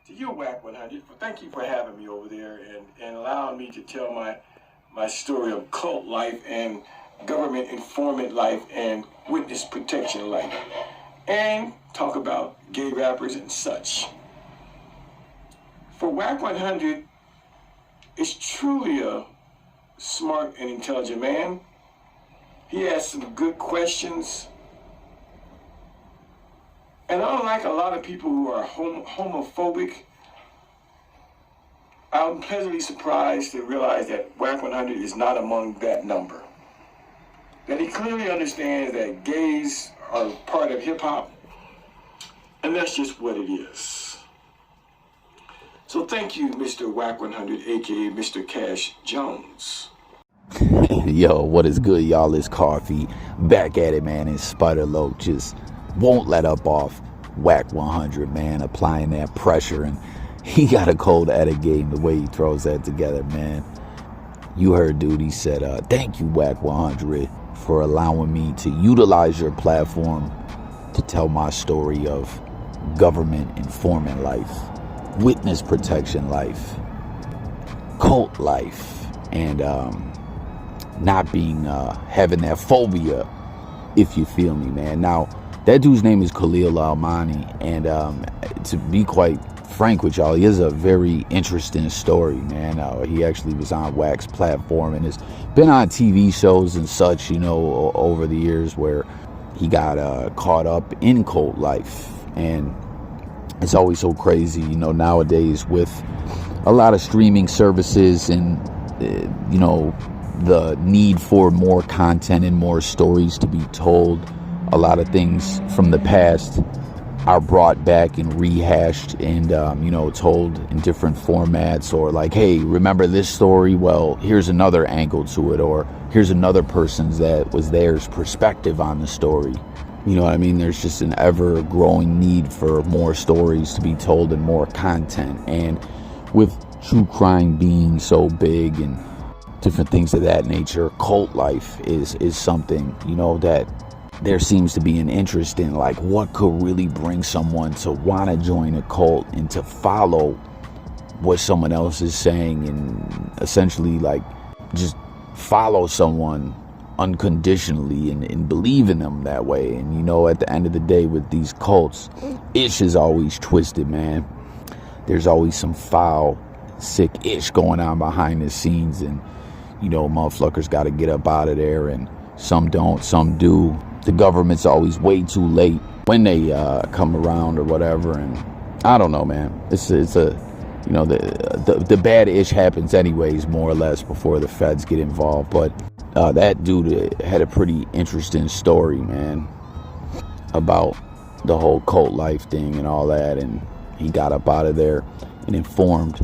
to you, Wack100. Thank you for having me over there and allowing me to tell my story of cult life and government informant life and witness protection life, and talk about gay rappers and such. For Wack100, is truly a smart and intelligent man. He has some good questions. And unlike a lot of people who are homophobic, I'm pleasantly surprised to realize that Wack100 is not among that number. That he clearly understands that gays are part of hip-hop, and that's just what it is. So thank you, Mr. Wack100, aka Mr. Cash Jones. Yo, what is good, y'all? It's Coffee. Back at it, man. And Spider Loc just won't let up off Wack100, man. Applying that pressure. And he got a cold edit game the way he throws that together, man. You heard, dude. He said, thank you, Wack100, for allowing me to utilize your platform to tell my story of government informant life, witness protection life, cult life, and not being having that phobia, if you feel me, man. Now, that dude's name is Khalil Almani, and to be quite frank with y'all, he has a very interesting story, man. He actually was on Wack's platform and has been on TV shows and such, you know, over the years, where he got caught up in cult life. And it's always so crazy, you know, nowadays with a lot of streaming services and, you know, the need for more content and more stories to be told. A lot of things from the past are brought back and rehashed and, you know, told in different formats, or like, hey, remember this story? Well, here's another angle to it, or here's another person's that was theirs perspective on the story. You know what I mean? There's just an ever-growing need for more stories to be told and more content. And with true crime being so big and different things of that nature, cult life is something, you know, that there seems to be an interest in, like, what could really bring someone to want to join a cult and to follow what someone else is saying, and essentially, like, just follow someone unconditionally and believe in them that way. And, you know, at the end of the day with these cults, ish is always twisted, man. There's always some foul, sick ish going on behind the scenes, and, you know, motherfuckers got to get up out of there, and some don't, some do. The government's always way too late when they come around or whatever, and I don't know, man. It's a, you know, the bad ish happens anyways, more or less, before the feds get involved. But that dude had a pretty interesting story, man, about the whole cult life thing and all that, and he got up out of there and informed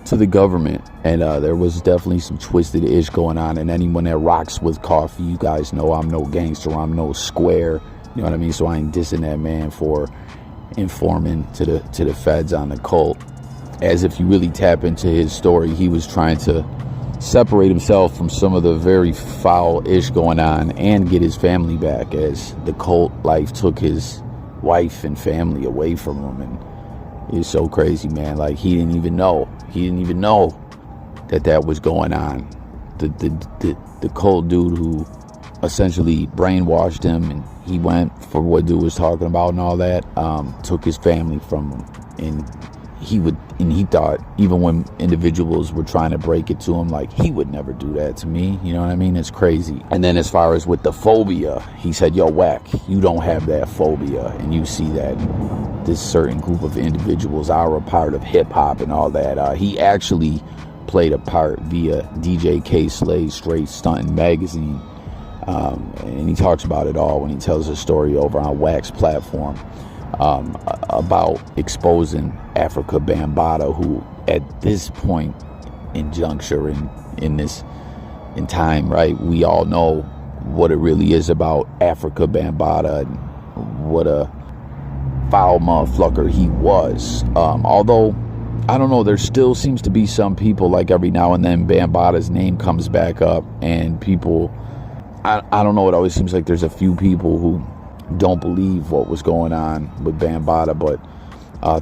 to the government, and there was definitely some twisted ish going on. And anyone that rocks with Coffee, you guys know I'm no gangster, I'm no square, you know what I mean? So I ain't dissing that man for informing to the feds on the cult. As if you really tap into his story, he was trying to separate himself from some of the very foul ish going on and get his family back, as the cult life took his wife and family away from him. And it's so crazy, man. Like, he didn't even know that was going on. The cult dude who essentially brainwashed him, and he went for what dude was talking about and all that, took his family from him. And he thought, even when individuals were trying to break it to him, like, he would never do that to me. You know what I mean? It's crazy. And then as far as with the phobia, he said, yo, Wack, you don't have that phobia. And you see that this certain group of individuals are a part of hip hop and all that. He actually played a part via DJ K Slay's Straight Stuntin' magazine. And he talks about it all when he tells his story over on Wack's platform. About exposing Africa Bambaataa, who at this point in juncture in time, right, we all know what it really is about Africa Bambaataa and what a foul motherfucker he was. Although, I don't know, there still seems to be some people, like, every now and then Bambaataa's name comes back up, and people, I don't know, it always seems like there's a few people who don't believe what was going on with Bambaataa, but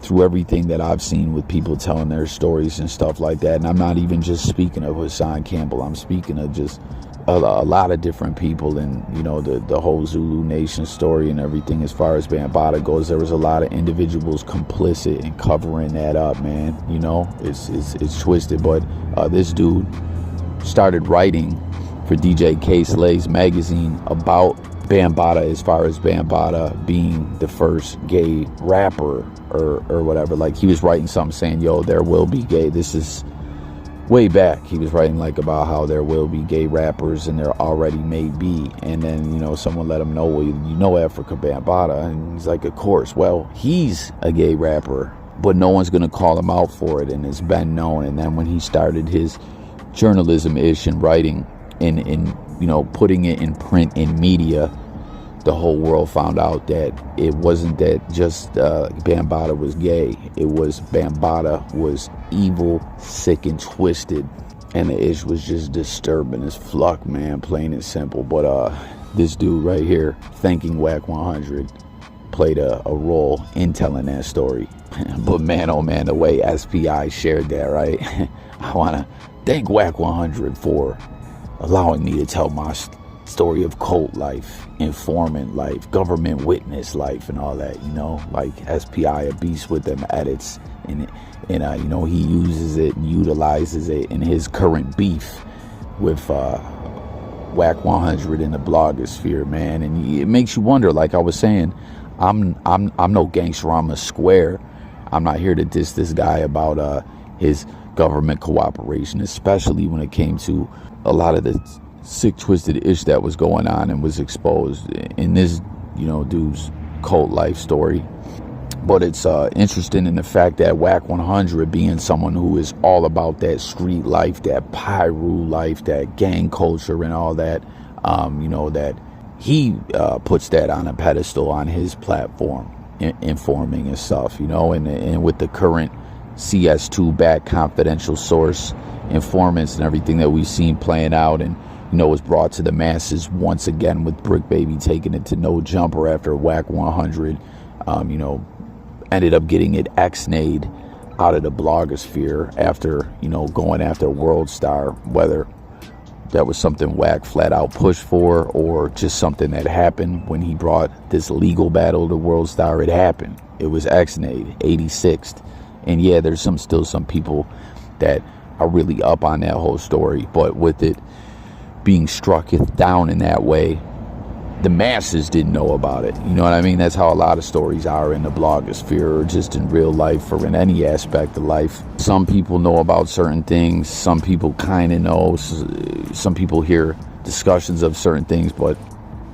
through everything that I've seen with people telling their stories and stuff like that. And I'm not even just speaking of Hassan Campbell. I'm speaking of just a lot of different people, and you know, the whole Zulu Nation story and everything. As far as Bambaataa goes, there was a lot of individuals complicit in covering that up, man. You know, it's twisted. But this dude started writing for DJ K-Slay's magazine about Bambaataa, as far as Bambaataa being the first gay rapper or whatever. Like, he was writing something saying, yo, there will be gay. This is way back. He was writing like about how there will be gay rappers, and there already may be. And then, you know, someone let him know, well, you know Africa Bambaataa. And he's like, of course. Well, he's a gay rapper, but no one's going to call him out for it, and it's been known. And then when he started his journalism-ish and writing and you know, putting it in print and media, the whole world found out that it wasn't that just Bambaataa was gay. It was Bambaataa was evil, sick, and twisted. And the ish was just disturbing as fuck, man, plain and simple. But this dude right here, thanking Wack100, played a role in telling that story. But man, oh man, the way SPI shared that, right? I want to thank Wack100 for allowing me to tell my story of cult life, informant life, government witness life, and all that. You know, like SPI, a beast with them edits, and you know, he uses it and utilizes it in his current beef with Wack100 in the blogosphere, man. And it makes you wonder. Like I was saying, I'm no gangster. I'm a square. I'm not here to diss this guy about his government cooperation, especially when it came to a lot of the sick, twisted ish that was going on and was exposed in this, you know, dude's cult life story. But it's interesting in the fact that Wack100, being someone who is all about that street life, that Pyru life, that gang culture and all that, you know, that he puts that on a pedestal on his platform, informing and stuff, you know, and with the current CS2 back confidential source informants and everything that we've seen playing out, and you know, was brought to the masses once again with Bricc Baby taking it to No Jumper after Wack100 you know, ended up getting it X-nayed out of the blogosphere after, you know, going after World Star, whether that was something Wack flat out pushed for or just something that happened when he brought this legal battle to World Star. It happened. It was X-nayed, 86th. And yeah, there's still some people that are really up on that whole story, but with it being struck down in that way, the masses didn't know about it. You know what I mean? That's how a lot of stories are in the blogosphere, or just in real life, or in any aspect of life. Some people know about certain things, some people kind of know, some people hear discussions of certain things, but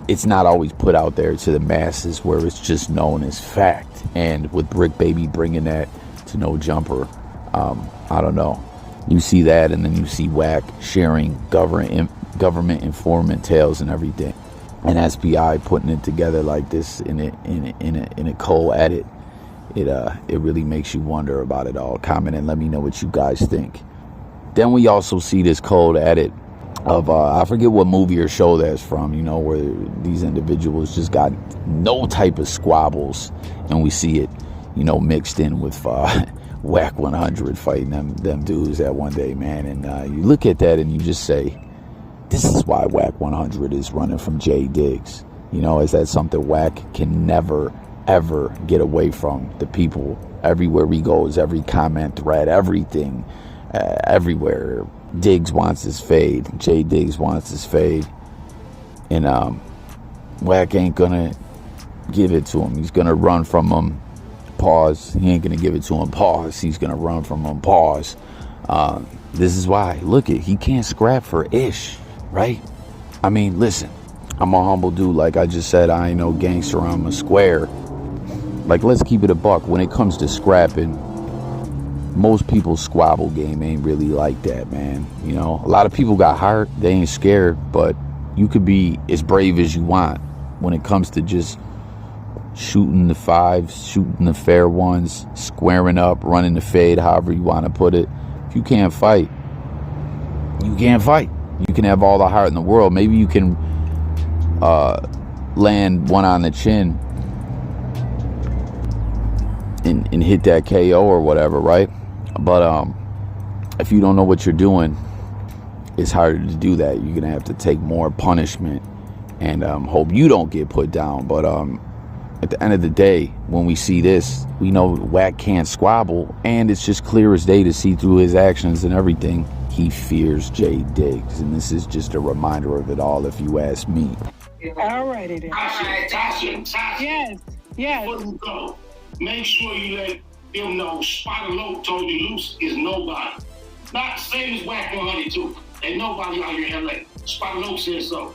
it's not always put out there to the masses where it's just known as fact. And with Bricc Baby bringing that to No Jumper, I don't know. You see that, and then you see Wack sharing government informant tales and everything, and SPI putting it together like this in a co-edit. It really makes you wonder about it all. Comment and let me know what you guys think. Then we also see this cold edit of I forget what movie or show that's from, you know, where these individuals just got no type of squabbles, and we see it, you know, mixed in with Wack100 fighting them dudes that one day, man. And you look at that and you just say, this is why Wack100 is running from J Diggs. You know, is that something Wack can never, ever get away from? The people, everywhere he goes, every comment thread, everything, everywhere. Diggs wants his fade. J Diggs wants his fade. And Wack ain't gonna give it to him. He's gonna run from him. Pause. He ain't gonna give it to him. Pause. He's gonna run from him. Pause. This is why. Look it. He can't scrap for ish, right? I mean, listen. I'm a humble dude. Like I just said, I ain't no gangster. I'm a square. Like, let's keep it a buck. When it comes to scrapping, most people's squabble game ain't really like that, man. You know, a lot of people got heart. They ain't scared, but you could be as brave as you want when it comes to just shooting the fives, shooting the fair ones, squaring up, running the fade, however you want to put it. If you can't fight, you can't fight. You can have all the heart in the world. Maybe you can land one on the chin and hit that KO or whatever, right? But if you don't know what you're doing, it's harder to do that. You're gonna have to take more punishment and hope you don't get put down. But at the end of the day, when we see this, we know Wack can't squabble, and it's just clear as day to see through his actions and everything. He fears Jay Diggs, and this is just a reminder of it all, if you ask me. All righty then. Tasha. Yes. Before you go, make sure you let them know Spider Loc told you Luce is nobody. Not the same as Wack100 too. Ain't nobody out here in LA. Spider Loc said so.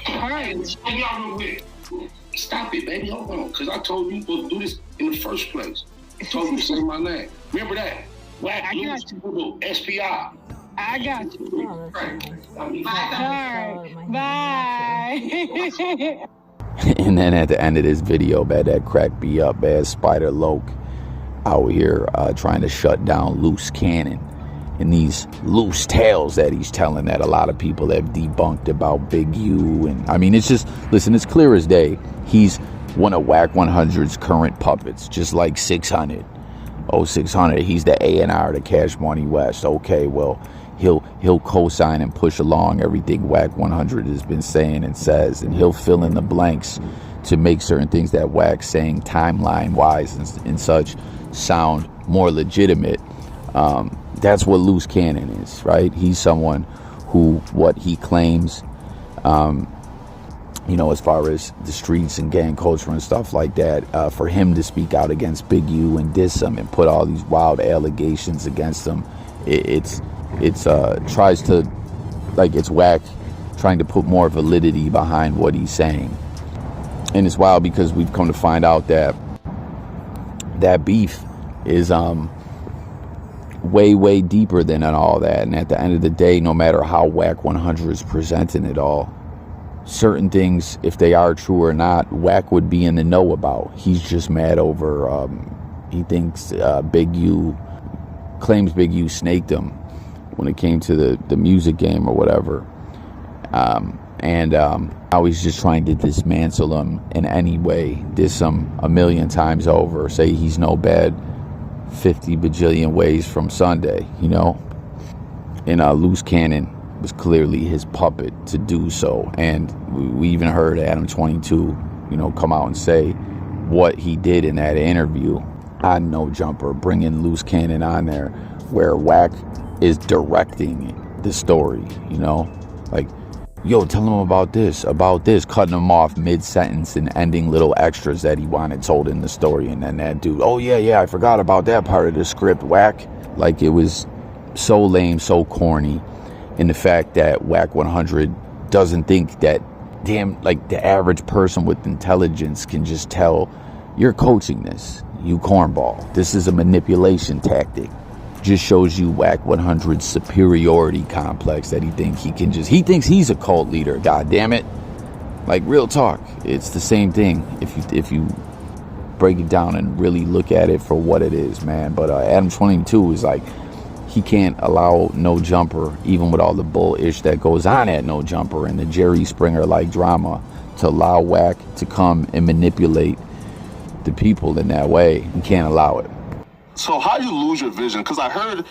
All right. Y'all with it. Stop it, baby. Hold on. Because I told you to do this in the first place. I told you to say my name. Remember that? Wack Luce, SPI. I got you. Oh, Right. All right. Bye. And then at the end of this video, man, that cracked me up, man. Spider Loc out here trying to shut down Loose Cannon and these loose tales that he's telling that a lot of people have debunked about Big U. And I mean, it's just, listen, it's clear as day. He's one of Wack100's current puppets, just like 600. Oh, 600, he's the A&R to Cash Money West. Okay, well, he'll co-sign and push along everything Wack100 has been saying and says, and he'll fill in the blanks to make certain things that Wack's saying timeline-wise and such sound more legitimate. That's what Loose Cannon is, right? He's someone who, what he claims, you know, as far as the streets and gang culture and stuff like that, for him to speak out against Big U and diss him and put all these wild allegations against him, it's tries to, like, it's Wack trying to put more validity behind what he's saying. And it's wild because we've come to find out that that beef is way deeper than all that. And at the end of the day, no matter how Wack100 is presenting it all, certain things, if they are true or not, Wack would be in the know about. He's just mad over he thinks Big U claims Big U snaked him when it came to the music game or whatever. Now he's just trying to dismantle him in any way, diss him a million times over, say he's no bad 50 bajillion ways from Sunday, you know? And Loose Cannon was clearly his puppet to do so. And we even heard Adam 22, you know, come out and say what he did in that interview on No Jumper, bringing Loose Cannon on there, where Wack is directing the story, you know? Like, yo, tell him about this, cutting him off mid-sentence and ending little extras that he wanted told in the story. And then that dude, oh, yeah, I forgot about that part of the script, Wack. Like, it was so lame, so corny. And the fact that Wack100 doesn't think that, damn, like, the average person with intelligence can just tell, you're coaching this, you cornball. This is a manipulation tactic. Just shows you Wack100's superiority complex, that he thinks he's a cult leader, god damn it. Like, real talk, it's the same thing if you break it down and really look at it for what it is, man. But Adam 22 is like, he can't allow No Jumper, even with all the bullish that goes on at No Jumper and the Jerry Springer like drama, to allow Wack to come and manipulate the people in that way. He can't allow it. So how you lose your vision? Because I heard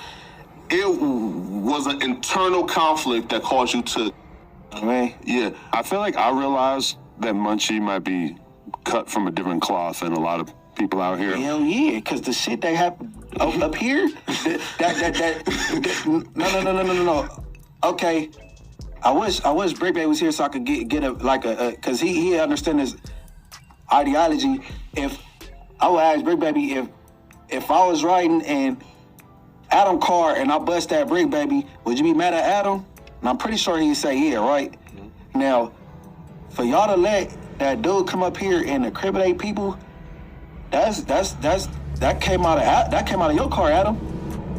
it was an internal conflict that caused you to... Man, yeah, I feel like I realized that Munchie might be cut from a different cloth than a lot of people out here. Hell yeah, because the shit that happened up here, no. Okay, I wish Bricc was here so I could get a because he understand his ideology. If I would ask Bricc if I was riding and Adam car and I bust that Bricc, would you be mad at Adam? And I'm pretty sure he'd say yeah, right? Mm-hmm. Now, for y'all to let that dude come up here and incriminate people, that came out of your car, Adam.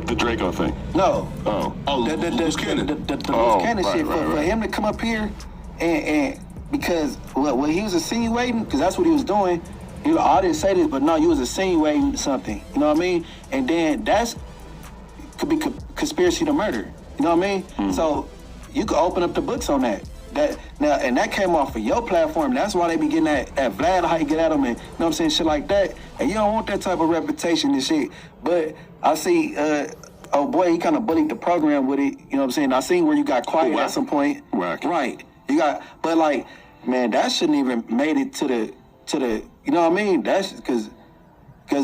The Draco thing. No. The Loose Cannon. The Loose Cannon shit. For him to come up here and because what he was insinuating, because that's what he was doing. I didn't say this, but no, you was insinuating something. You know what I mean? And then could be conspiracy to murder. You know what I mean? Mm. So you could open up the books on that. that came off of your platform. That's why they be getting that Vlad, how you get at them, and you know what I'm saying, shit like that. And you don't want that type of reputation and shit. But I see, oh boy, he kind of bullied the program with it. You know what I'm saying? I seen where you got quiet at some point. Wack. Right. You got, but like, man, that shouldn't even made it to the. You know what I mean? That's because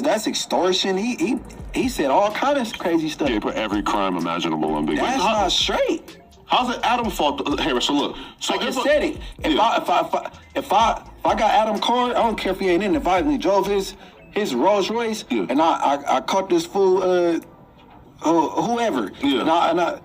that's extortion. He said all kind of crazy stuff. Yeah, he put every crime imaginable on Big That's not straight. How's it Adam's fault? Hey, so look. So I just said it. If I got Adam card, I don't care if he ain't in. If I drove his Rolls Royce and I caught this fool, whoever, and I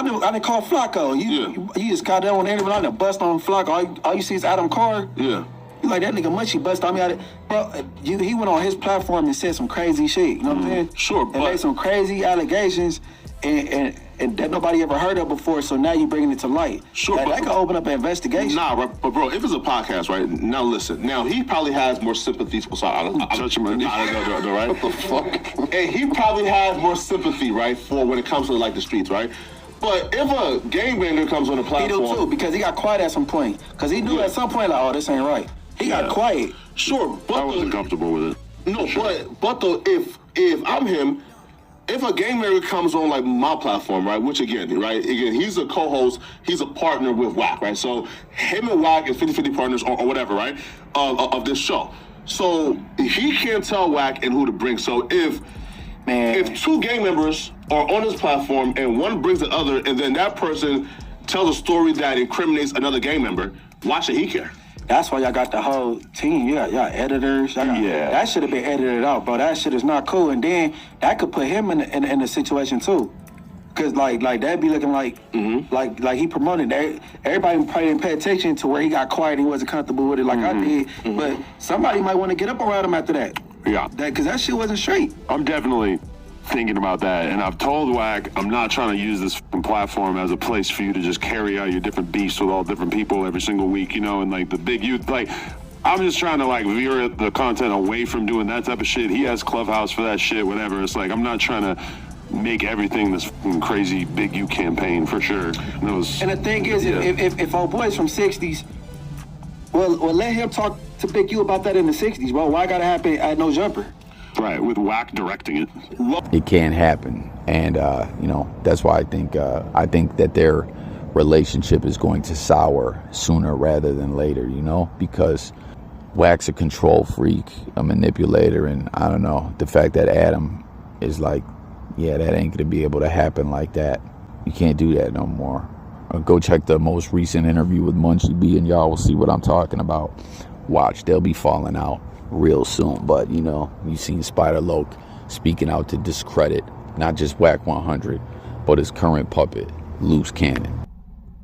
didn't call Flacco. He just got that on there, but I didn't bust on Flacco. All you see is Adam card. Yeah. You like that nigga Munchie bust on me out of, bro. He went on his platform and said some crazy shit. You know what I'm saying? Sure, and but made some crazy allegations and that nobody ever heard of before. So now you bringing it to light. Sure, that could open up an investigation. Nah, but bro, if it's a podcast, right? Now listen. Now he probably has more sympathy. Sorry, I'm touching my knee. Right? What the fuck? And he probably has more sympathy, right, for when it comes to like the streets, right? But if a gangbanger comes on the platform, he do too, because he got quiet at some point. Because he knew at some point, like, oh, this ain't right. He got quiet. Sure, but I wasn't comfortable with it. No, sure. but though, if I'm him, if a gangbanger comes on like my platform, right, which again, he's a co-host, he's a partner with Wack, right? So him and Wack is 50-50 partners or whatever, right, of this show. So he can't tell Wack and who to bring. So if two gang members are on his platform and one brings the other, and then that person tells a story that incriminates another gang member, why should he care? That's why y'all got the whole team. Y'all editors. That should have been edited out, bro. That shit is not cool. And then that could put him in a situation too. Cause like that'd be looking like like he promoted. Everybody probably didn't pay attention to where he got quiet and he wasn't comfortable with it like I did. But somebody might want to get up around him after that. Yeah. Cause that shit wasn't straight. I'm definitely thinking about that, and I've told Wack I'm not trying to use this platform as a place for you to just carry out your different beefs with all different people every single week, you know, and like the big youth, like I'm just trying to like veer the content away from doing that type of shit. He has Clubhouse for that shit, whatever. It's like I'm not trying to make everything this crazy big you campaign for sure. And the thing is, if our boys from 60s, well let him talk to Big U about that in the 60s, bro. Why gotta happen at No Jumper? Right, with Wack directing it. It can't happen, and you know, that's why I think that their relationship is going to sour sooner rather than later. You know, because Wack's a control freak, a manipulator, and I don't know, the fact that Adam is like, yeah, that ain't gonna be able to happen like that. You can't do that no more. Go check the most recent interview with Munchie B, and y'all will see what I'm talking about. Watch, they'll be falling out real soon. But you know, you seen Spider Loc speaking out to discredit not just Wack100 but his current puppet Luce Cannon.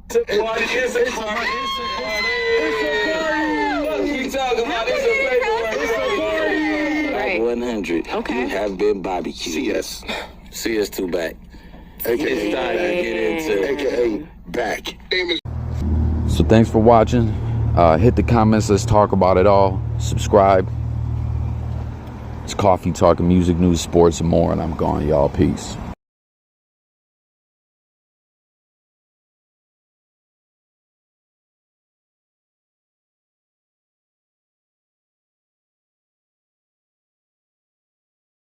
It's a party. It's a party. What you talking about? It's a party. Wack100. Okay. You have been barbecued. CS 2 back. AKA time to get into AKA back. So thanks for watching. Hit the comments. Let's talk about it all. Subscribe. It's Coffee talking music, news, sports, and more. And I'm gone, y'all. Peace.